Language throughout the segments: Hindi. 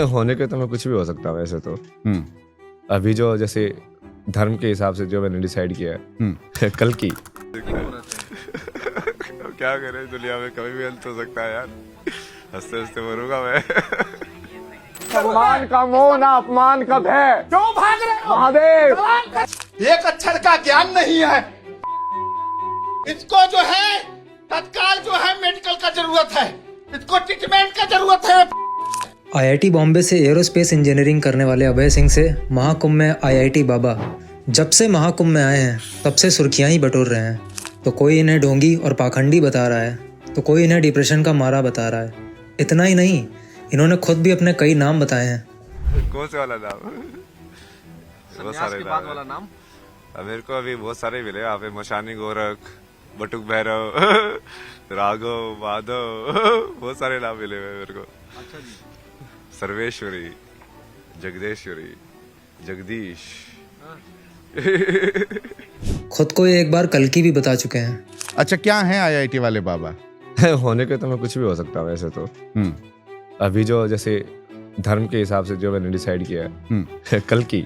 होने के तो मैं कुछ भी हो सकता हूँ वैसे तो। अभी जो जैसे धर्म के हिसाब से जो मैंने डिसाइड किया है कल की। क्या करें, दुनिया में कभी भी अंत हो सकता है यार। हंसते हंसते मरूंगा मैं। सम्मान का मोह ना अपमान का भय। क्यों भाग रहे हो महादेव? एक अक्षर का ज्ञान नहीं है इसको, जो है तत्काल जो है मेडिकल का जरूरत है, इसको ट्रीटमेंट का जरूरत है। आईआईटी बॉम्बे से एरोस्पेस इंजीनियरिंग करने वाले अभय सिंह से महाकुंभ में आईआईटी बाबा। जब से महाकुंभ में आए हैं तब से सुर्खियां ही बटोर रहे हैं। तो कोई इन्हें ढोंगी और पाखंडी बता रहा है, तो कोई इन्हें डिप्रेशन का मारा बता रहा है। इतना ही नहीं, इन्होंने खुद भी अपने कई नाम बताए हैं। कौन से वाला नाम? बहुत सारे नाम। अब मेरे को अभी बहुत सारे मिले यहाँ पे। मशानी गोरख, बटुक भैरव, राघव, माधव, बहुत सारे नाम मिले हुए मेरे को। अच्छा जी। सर्वेश्वरी, जगदेश्वरी, जगदीश। खुद को ये एक बार कल की भी बता चुके हैं। अच्छा, क्या है आईआईटी वाले बाबा? होने के तो मैं कुछ भी हो सकता हूँ वैसे तो। अभी जो जैसे धर्म के हिसाब से जो मैंने डिसाइड किया है कल की।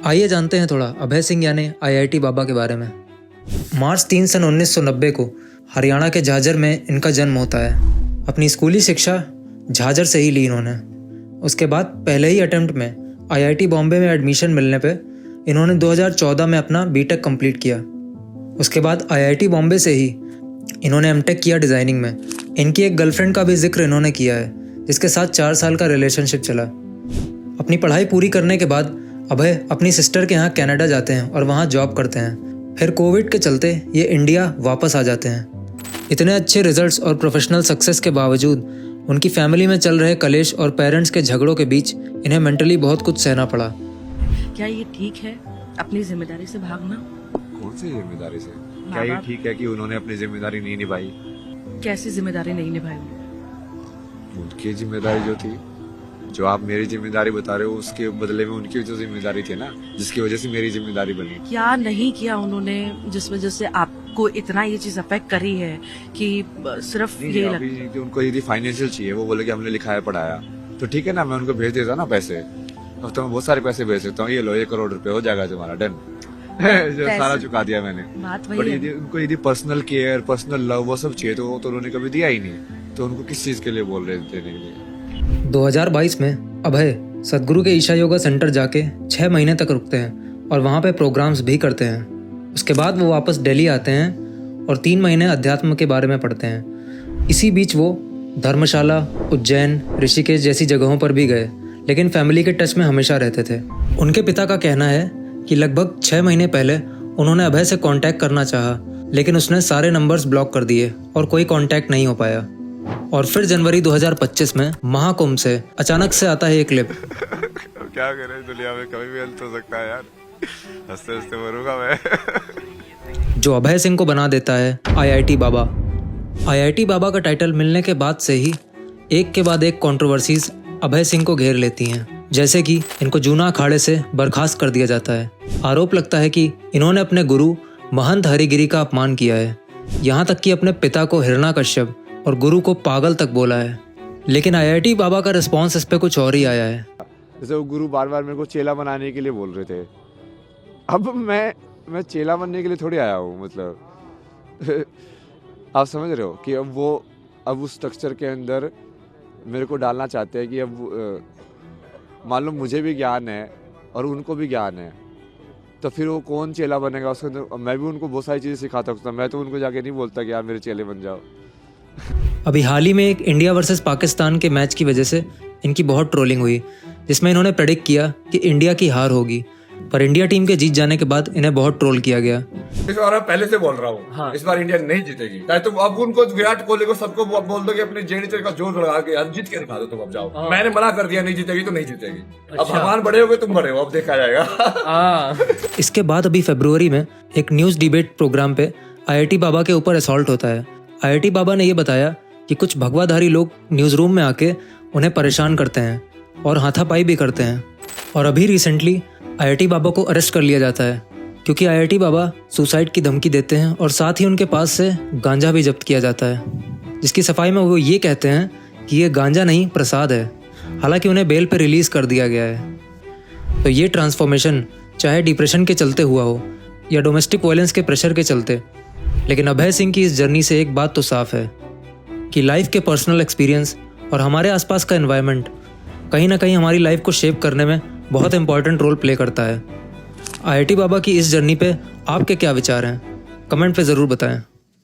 आइए जानते हैं थोड़ा अभय सिंह यानी आईआईटी बाबा के बारे में। मार्च 3 सन 1990 को हरियाणा के झाझर में इनका जन्म होता है। अपनी स्कूली शिक्षा झाझर से ही ली इन्होंने। उसके बाद पहले ही अटेम्प्ट में आईआईटी बॉम्बे में एडमिशन मिलने पे इन्होंने 2014 में अपना बीटेक कंप्लीट किया। उसके बाद आईआईटी बॉम्बे से ही इन्होंने एमटेक किया डिज़ाइनिंग में। इनकी एक गर्लफ्रेंड का भी जिक्र इन्होंने किया है, जिसके साथ 4 साल का रिलेशनशिप चला। अपनी पढ़ाई पूरी करने के बाद अभय अपनी सिस्टर के यहाँ कनाडा जाते हैं और वहाँ जॉब करते हैं। फिर कोविड के चलते ये इंडिया वापस आ जाते हैं। इतने अच्छे रिजल्ट्स और प्रोफेशनल सक्सेस के बावजूद उनकी फैमिली में चल रहे कलेश और पेरेंट्स के झगड़ों के बीच इन्हें मेंटली बहुत कुछ सहना पड़ा। क्या ये ठीक है अपनी जिम्मेदारी से भागना? कौन सी जिम्मेदारी से? क्या ये ठीक है कि उन्होंने अपनी जिम्मेदारी नहीं निभाई? कैसी जिम्मेदारी नहीं निभाई? उनकी जिम्मेदारी जो थी, जो आप मेरी जिम्मेदारी बता रहे हो, उसके बदले में उनकी जो जिम्मेदारी थी ना, जिसकी वजह से मेरी जिम्मेदारी बनी। क्या नहीं किया उन्होंने जिस वजह से आपको इतना ये चीज अफेक्ट करी है कि सिर्फ ये अभी उनको यदि फाइनेंशियल चाहिए, वो बोले कि हमने लिखाया पढ़ाया, तो ठीक है ना, मैं उनको भेज देता ना पैसे। अब तो मैं बहुत सारे पैसे भेज सकता हूँ। ये लो 1 करोड़ रुपए हो जाएगा तुम्हारा, डन। जो सारा चुका दिया मैंने। बात वही है। उनको यदि पर्सनल केयर, पर्सनल लव वो सब चाहिए तो वो तो उन्होंने कभी दिया ही नहीं। तो उनको किस चीज के लिए बोल रहे देने के लिए? 2022 में अभय सदगुरु के ईशा योगा सेंटर जाके 6 महीने तक रुकते हैं और वहाँ पे प्रोग्राम्स भी करते हैं। उसके बाद वो वापस दिल्ली आते हैं और 3 महीने अध्यात्म के बारे में पढ़ते हैं। इसी बीच वो धर्मशाला, उज्जैन, ऋषिकेश जैसी जगहों पर भी गए, लेकिन फैमिली के टच में हमेशा रहते थे। उनके पिता का कहना है कि लगभग 6 महीने पहले उन्होंने अभय से कांटेक्ट करना चाहा, लेकिन उसने सारे नंबर्स ब्लॉक कर दिए और कोई कांटेक्ट नहीं हो पाया। और फिर जनवरी 2025 में महाकुंभ से अचानक से आता है एक क्लिप। क्या करें, दुनिया में कभी भी अंत हो सकता है यार। हंसते हंसते मरूंगा मैं। जो अभय सिंह को बना देता है आईआईटी बाबा। आईआईटी बाबा का टाइटल मिलने के बाद से ही एक के बाद एक कंट्रोवर्सीज अभय सिंह को घेर लेती हैं। जैसे कि इनको जूना अखाड़े से बर्खास्त कर दिया जाता है। आरोप लगता है कि इन्होंने अपने गुरु महंत हरिगिरी का अपमान किया है। यहाँ तक कि अपने पिता को हिरण्याकश्यप और गुरु को पागल तक बोला है। लेकिन आईआईटी बाबा का रिस्पॉन्स इस पे कुछ और ही आया है। जैसे वो गुरु बार बार मेरे को चेला बनाने के लिए बोल रहे थे। अब मैं चेला बनने के लिए थोड़ी आया हूँ, मतलब आप समझ रहे हो कि अब उस स्ट्रक्चर के अंदर मेरे को डालना चाहते हैं कि अब मान लो मुझे भी ज्ञान है और उनको भी ज्ञान है, तो फिर वो कौन चेला बनेगा उसके अंदर? मैं भी उनको बहुत सारी चीज़ें सिखा सकता हूँ। मैं तो उनको जाके नहीं बोलता कि यार मेरे चेले बन जाओ। अभी हाल ही में एक इंडिया वर्सेस पाकिस्तान के मैच की वजह से इनकी बहुत ट्रोलिंग हुई, जिसमें इन्होंने प्रेडिक्ट किया कि इंडिया की हार होगी। पर इंडिया टीम के जीत जाने के बाद इन्हें बहुत ट्रोल किया गया। इस बार मैं पहले से बोल रहा हूँ, हाँ। इस बार इंडिया नहीं जीतेगी। चाहे तुम अब उनको विराट कोहली को सबको बोल दो कि अपने जेडी का जोर लगा के यार जीत के दिखा दो, तुम अब जाओ। हाँ। मैंने मना कर दिया नहीं जीतेगी तो नहीं जीतेगी। अच्छा। अब भगवान बड़े हो गए, तुम बड़े हो, अब देखा जाएगा। इसके बाद अभी फरवरी में एक न्यूज डिबेट प्रोग्राम पे आईआईटी बाबा के ऊपर असॉल्ट होता है। आईआईटी बाबा ने ये बताया कि कुछ भगवाधारी लोग न्यूज रूम में आके उन्हें परेशान करते हैं और हाथापाई भी करते हैं। और अभी रिसेंटली आईआईटी बाबा को अरेस्ट कर लिया जाता है क्योंकि आईआईटी बाबा सुसाइड की धमकी देते हैं और साथ ही उनके पास से गांजा भी जब्त किया जाता है, जिसकी सफाई में वो ये कहते हैं कि ये गांजा नहीं प्रसाद है। हालांकि उन्हें बेल पर रिलीज़ कर दिया गया है। तो ये ट्रांसफॉर्मेशन चाहे डिप्रेशन के चलते हुआ हो या डोमेस्टिक वायलेंस के प्रेशर के चलते, लेकिन अभय सिंह की इस जर्नी से एक बात तो साफ है कि लाइफ के पर्सनल एक्सपीरियंस और हमारे आसपास का एनवायरनमेंट कहीं ना कहीं हमारी लाइफ को शेप करने में बहुत इंपॉर्टेंट रोल प्ले करता है। आईआईटी बाबा की इस जर्नी पे आपके क्या विचार हैं? कमेंट पे ज़रूर बताएं।